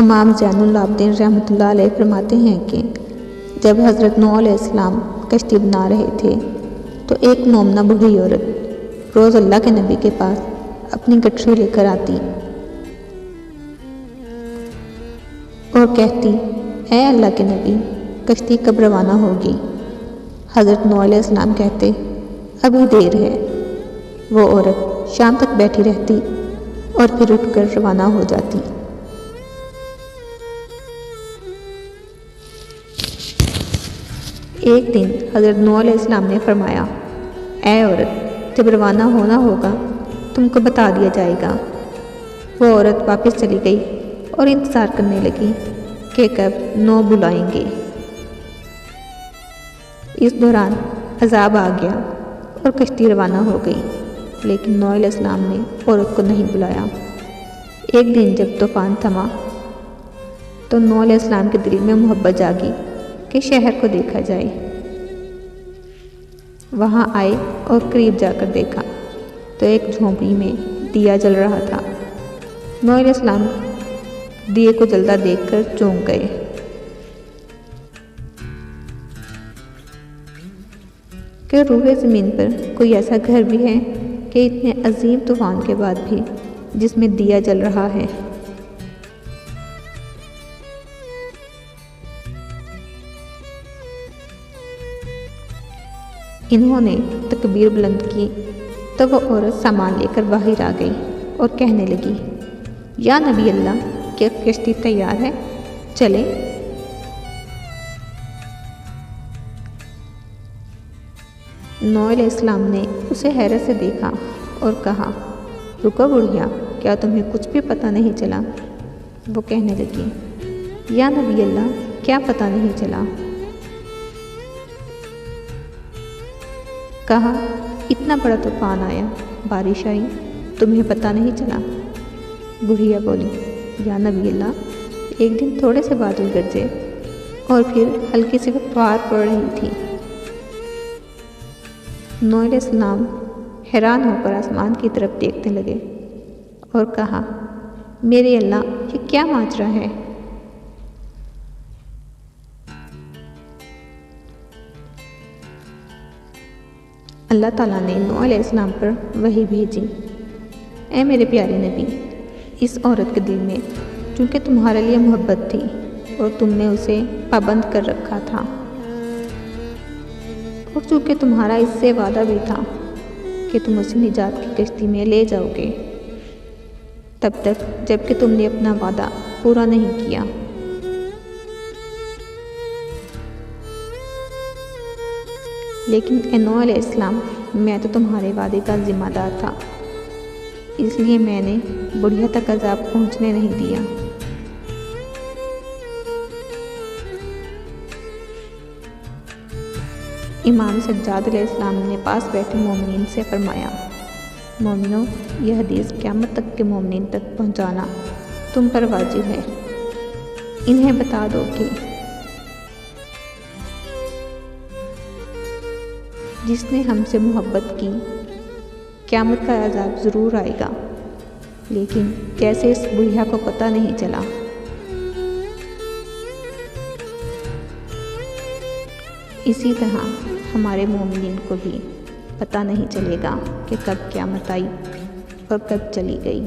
इमाम ज़ैनुल आबिदीन रहमतुल्लाह अलैह फरमाते हैं कि जब हज़रत नूह अलैहिस्सलाम कश्ती बना रहे थे तो एक मोमना बूढ़ी औरत रोज़ अल्लाह के नबी के पास अपनी गठरी लेकर आती और कहती, ऐ अल्लाह के नबी, कश्ती कब रवाना होगी? हज़रत नूह अलैहिस्सलाम कहते, अभी देर है। वो औरत शाम तक बैठी रहती और फिर उठकर रवाना हो जाती। एक दिन हज़रत नूह अलैहिस्सलाम ने फरमाया, ऐ औरत, जब रवाना होना होगा तुमको बता दिया जाएगा। वो औरत वापस चली गई और इंतज़ार करने लगी कि कब नूह बुलाएंगे। इस दौरान अज़ाब आ गया और कश्ती रवाना हो गई, लेकिन नूह अलैहिस्सलाम ने औरत को नहीं बुलाया। एक दिन जब तूफ़ान थमा तो नूह अलैहिस्सलाम के दिल में मोहब्बत जागी कि शहर को देखा जाए। वहाँ आए और करीब जाकर देखा तो एक झोंपड़ी में दिया जल रहा था। नूह अलैहिस्सलाम दिए को जलता देखकर चौंक गए। कि रूहे ज़मीन पर कोई ऐसा घर भी है कि इतने अजीम तूफ़ान के बाद भी जिसमें दिया जल रहा है। इन्होंने तकबीर बुलंद की तो वह औरत सामान लेकर बाहर आ गई और कहने लगी, या नबी अल्लाह, क्या कश्ती तैयार है? चले। नूह अलैहिस्सलाम ने उसे हैरत से देखा और कहा, रुको बुढ़िया, क्या तुम्हें कुछ भी पता नहीं चला? वो कहने लगी, या नबी अल्लाह, क्या पता नहीं चला? कहा, इतना बड़ा तूफान आया, बारिश आई, तुम्हें पता नहीं चला? बुढ़िया बोली, या नबी अल्लाह, एक दिन थोड़े से बादल गरजे और फिर हल्की सी फुहार पड़ रही थी। नूह अलैहिस्सलाम हैरान होकर आसमान की तरफ देखने लगे और कहा, मेरे अल्लाह, ये क्या माजरा है? अल्लाह ताला ने नूह अलैहिस्सलाम पर वही भेजी, ऐ मेरे प्यारे नबी, इस औरत के दिल में चूँकि तुम्हारे लिए मोहब्बत थी और तुमने उसे पाबंद कर रखा था और चूँकि तुम्हारा इससे वादा भी था कि तुम उसे निजात की कश्ती में ले जाओगे, तब तक जबकि तुमने अपना वादा पूरा नहीं किया। लेकिन ए नूह अलैहिस्सलाम, मैं तो तुम्हारे वादे का ज़िम्मेदार था, इसलिए मैंने बुढ़िया तक अज़ाब पहुँचने नहीं दिया। इमाम सज्जाद अलैहिस्सलाम ने पास बैठे मोमिनीन से फरमाया, मोमिनो, यह हदीस क़यामत तक के मोमिनीन तक पहुँचाना तुम पर वाजिब है। इन्हें बता दो कि जिसने हमसे मोहब्बत की, क़यामत का अज़ाब ज़रूर आएगा, लेकिन कैसे इस बुढ़िया को पता नहीं चला। इसी तरह हमारे मोमिनीन को भी पता नहीं चलेगा कि कब क़यामत आई और कब चली गई।